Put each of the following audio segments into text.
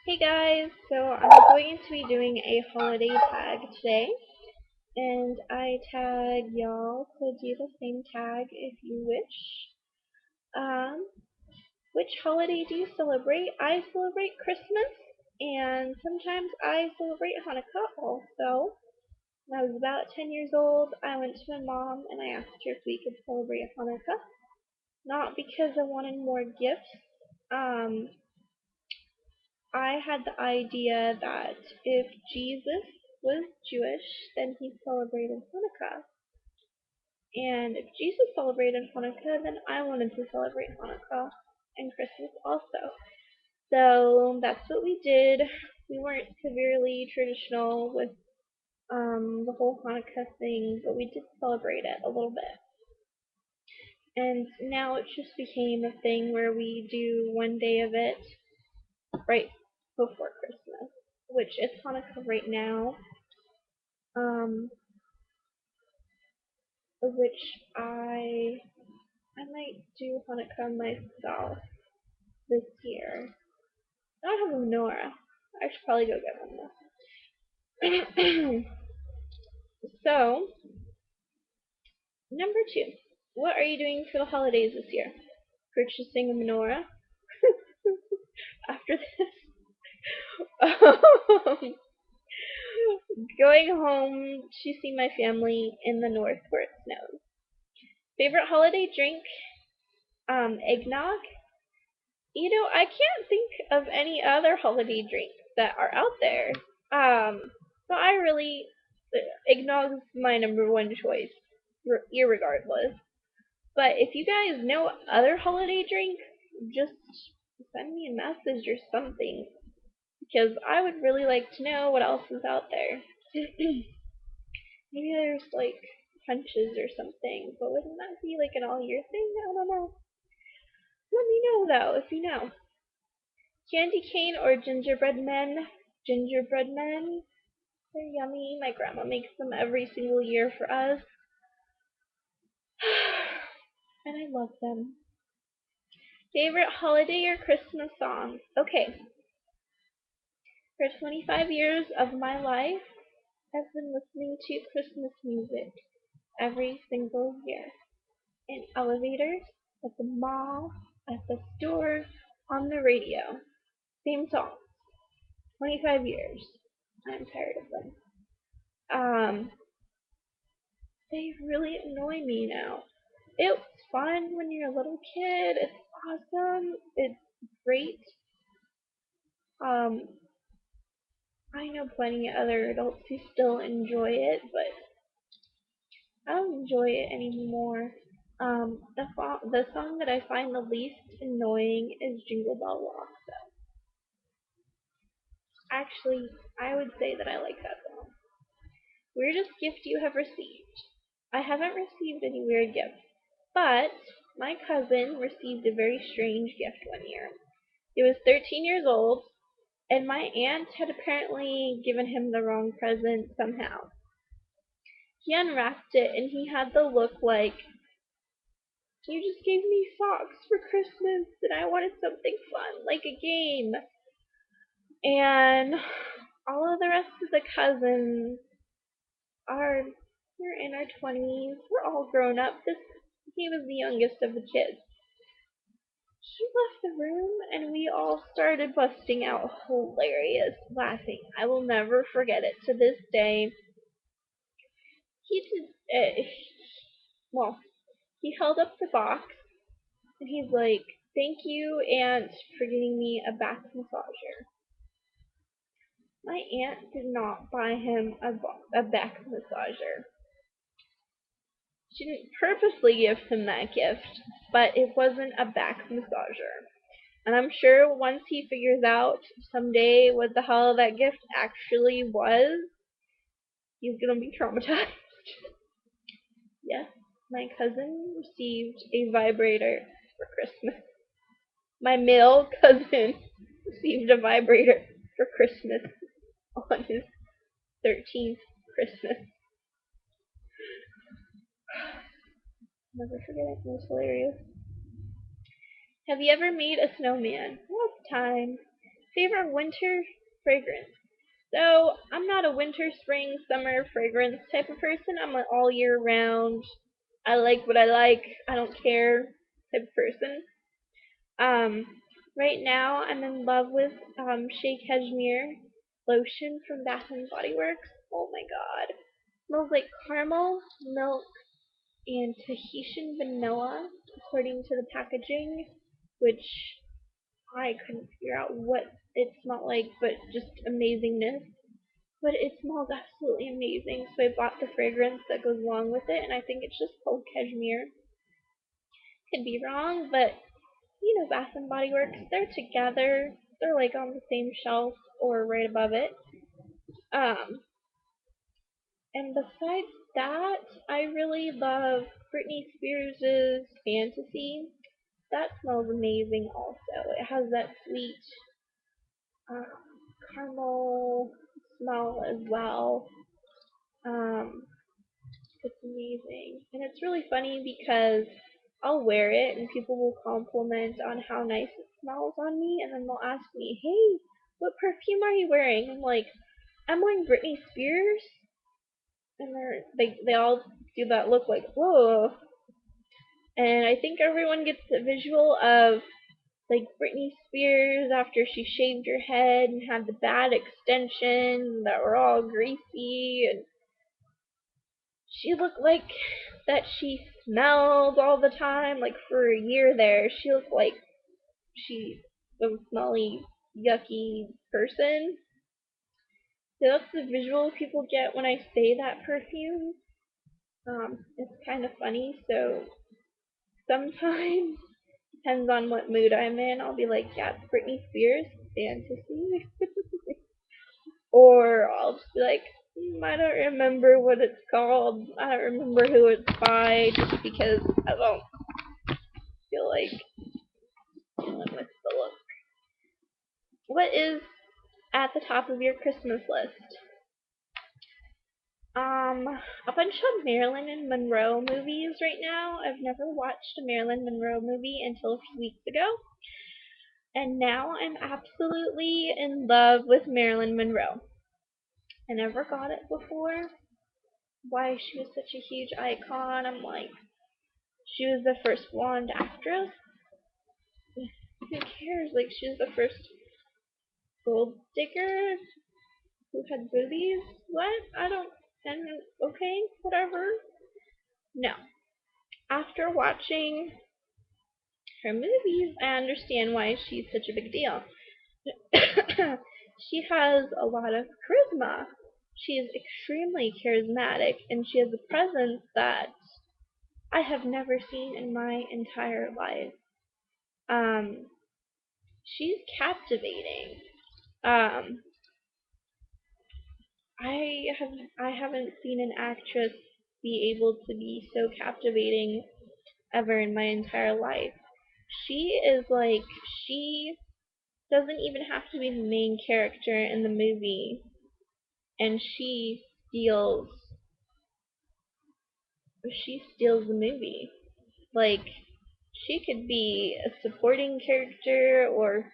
Hey guys, so I'm going to be doing a holiday tag today, and I tag y'all to do the same tag if you wish. Um, which holiday do you celebrate? I celebrate Christmas, and sometimes I celebrate Hanukkah also. When I was about 10 years old, I went to my mom and I asked her if we could celebrate Hanukkah. Not because I wanted more gifts, um, I had the idea that if Jesus was Jewish, then he celebrated Hanukkah. And if Jesus celebrated Hanukkah, then I wanted to celebrate Hanukkah and Christmas also. So that's what we did. We weren't severely traditional with the whole Hanukkah thing, but we did celebrate it a little bit. And now it just became a thing where we do one day of it right before Christmas, which is Hanukkah right now. Um, which I might do Hanukkah myself this year. I don't have a menorah. I should probably go get one though. So, number 2. What are you doing for the holidays this year? Purchasing a menorah after this? Going home to see my family in the north where it snows. Favorite holiday drink? Eggnog. I can't think of any other holiday drinks that are out there. So I really, eggnog is my number one choice, irregardless. But if you guys know other holiday drinks, just send me a message or something, because I would really like to know what else is out there. Maybe there's like punches or something, but wouldn't that be like an all year thing? I don't know. Let me know though if you know. Candy cane or gingerbread men? Gingerbread men? They're yummy. My grandma makes them every single year for us. And I love them. Favorite holiday or Christmas song? Okay, for 25 years of my life, I've been listening to Christmas music every single year. In elevators, at the mall, at the store, on the radio. Same song. 25 years. I'm tired of them. Um, they really annoy me now. It's fun when you're a little kid. It's awesome. It's great. Um, I know plenty of other adults who still enjoy it, but I don't enjoy it anymore. The song that I find the least annoying is Jingle Bell Rock. Actually, I would say that I like that song. Weirdest gift you have received? I haven't received any weird gifts, but my cousin received a very strange gift one year. He was 13 years old, and my aunt had apparently given him the wrong present somehow. He unwrapped it, and he had the look like, "You just gave me socks for Christmas, and I wanted something fun, like a game." And all of the rest of the cousins are, we're in our 20s, we're all grown up. He was the youngest of the kids. He left the room, and we all started busting out hilarious laughing. I will never forget it to this day. He did, well, he held up the box, and he's like, "Thank you, Aunt, for getting me a back massager." My aunt did not buy him a back massager. She didn't purposely give him that gift, but it wasn't a back massager. And I'm sure once he figures out someday what the hell that gift actually was, he's gonna be traumatized. Yes, my cousin received a vibrator for Christmas. My male cousin received a vibrator for Christmas on his 13th Christmas. Never forget it. It was hilarious. Have you ever made a snowman? Lots of times. Favorite winter fragrance. So I'm not a winter, spring, summer fragrance type of person. I'm an all year round. I like what I like. I don't care type of person. Um, right now I'm in love with Shea Cashmere lotion from Bath and Body Works. Oh my god, smells like caramel, milk, and Tahitian vanilla, according to the packaging, which I couldn't figure out what it smelled like, but just amazingness. But it smells absolutely amazing, so I bought the fragrance that goes along with it, and I think it's just called cashmere. Could be wrong, but Bath and Body Works, they're together. They're like on the same shelf or right above it. Um, and besides that, I really love Britney Spears' Fantasy. That smells amazing also. It has that sweet um, caramel smell as well. Um, it's amazing. And it's really funny because I'll wear it and people will compliment on how nice it smells on me and then they'll ask me, "Hey, what perfume are you wearing?" I'm like, "I'm wearing Britney Spears." And they all do that look like, "Whoa." And I think everyone gets the visual of like Britney Spears after she shaved her head and had the bad extensions that were all greasy, and she looked like that she smelled all the time. Like for a year there, she looked like she was a smelly, yucky person. So that's the visual people get when I say that perfume. It's kind of funny. So sometimes, depends on what mood I'm in, I'll be like, yeah, it's Britney Spears, Fantasy. Or I'll just be like, I don't remember what it's called. I don't remember who it's by, just because I don't feel like dealing with the look. What is at the top of your Christmas list? A bunch of Marilyn Monroe movies right now. I've never watched a Marilyn Monroe movie until a few weeks ago, and now I'm absolutely in love with Marilyn Monroe. I never got it before. Why she was such a huge icon. I'm like, she was the first blonde actress. Who cares? Like, she was the first gold digger who had boobies. What? I don't. And okay, whatever. No. After watching her movies, I understand why she's such a big deal. She has a lot of charisma. She is extremely charismatic, and she has a presence that I have never seen in my entire life. Um, she's captivating. Um, I haven't seen an actress be able to be so captivating ever in my entire life. She is like she doesn't even have to be the main character in the movie, and she steals the movie. Like she could be a supporting character or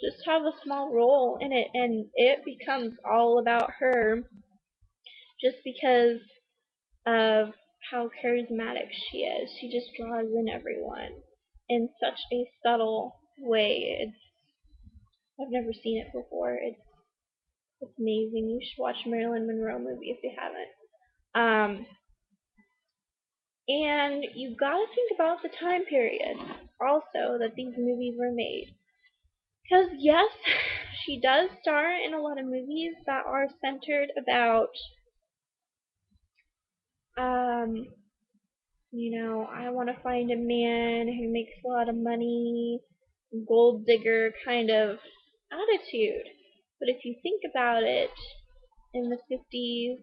just have a small role in it, and it becomes all about her just because of how charismatic she is. She just draws in everyone in such a subtle way. I've never seen it before. It's amazing. You should watch a Marilyn Monroe movie if you haven't. And you gotta think about the time period also that these movies were made. Because yes, she does star in a lot of movies that are centered about, um, I want to find a man who makes a lot of money, gold digger kind of attitude. But if you think about it, in the 50s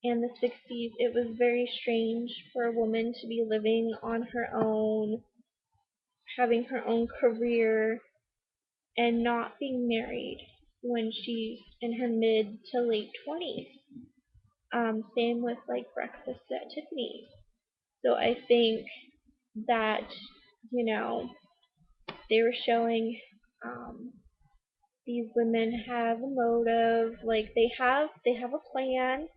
and the 60s, it was very strange for a woman to be living on her own, having her own career, and not being married when she's in her mid to late 20s. Same with like Breakfast at Tiffany's. So I think that, you know, they were showing These women have a motive, like they have a plan.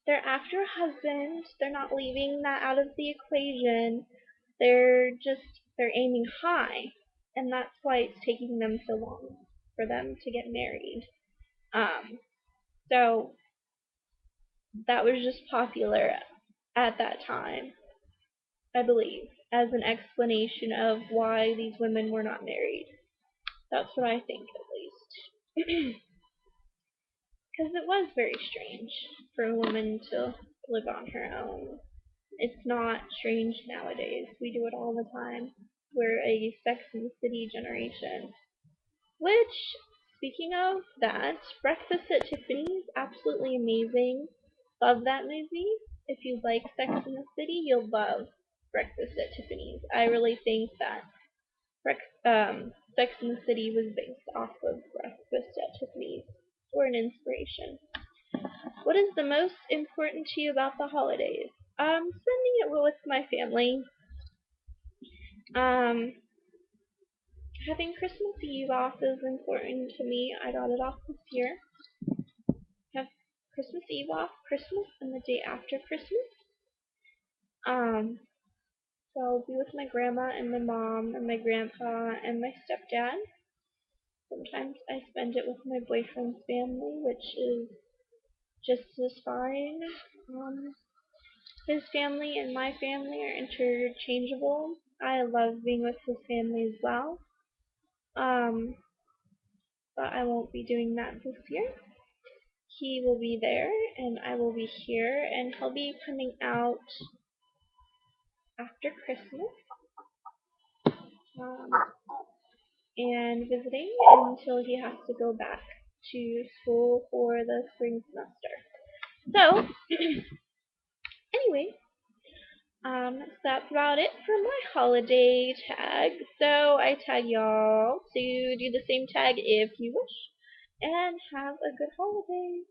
They're after a husband. They're not leaving that out of the equation. They're aiming high, and that's why it's taking them so long for them to get married. Um, so that was just popular at that time, I believe, as an explanation of why these women were not married. That's what I think, at least. Because it was very strange for a woman to live on her own. It's not strange nowadays. We do it all the time. We're a Sex and the City generation. Which, speaking of that, Breakfast at Tiffany's, absolutely amazing. Love that movie. If you like Sex and the City, you'll love Breakfast at Tiffany's. I really think that Sex and the City was based off of Breakfast at Tiffany's, or an inspiration. What is the most important to you about the holidays? Spending it with my family. Um, Having Christmas Eve off is important to me. I got it off this year. Have Christmas Eve off, Christmas, and the day after Christmas. Um, so I'll be with my grandma and my mom and my grandpa and my stepdad. Sometimes I spend it with my boyfriend's family, which is just as fine. His family and my family are interchangeable. I love being with his family as well. Um, but I won't be doing that this year. He will be there and I will be here, and he'll be coming out after Christmas um, and visiting until he has to go back to school for the spring semester. So, anyway, so that's about it for my holiday tag. So I tag y'all to do the same tag if you wish, and have a good holiday.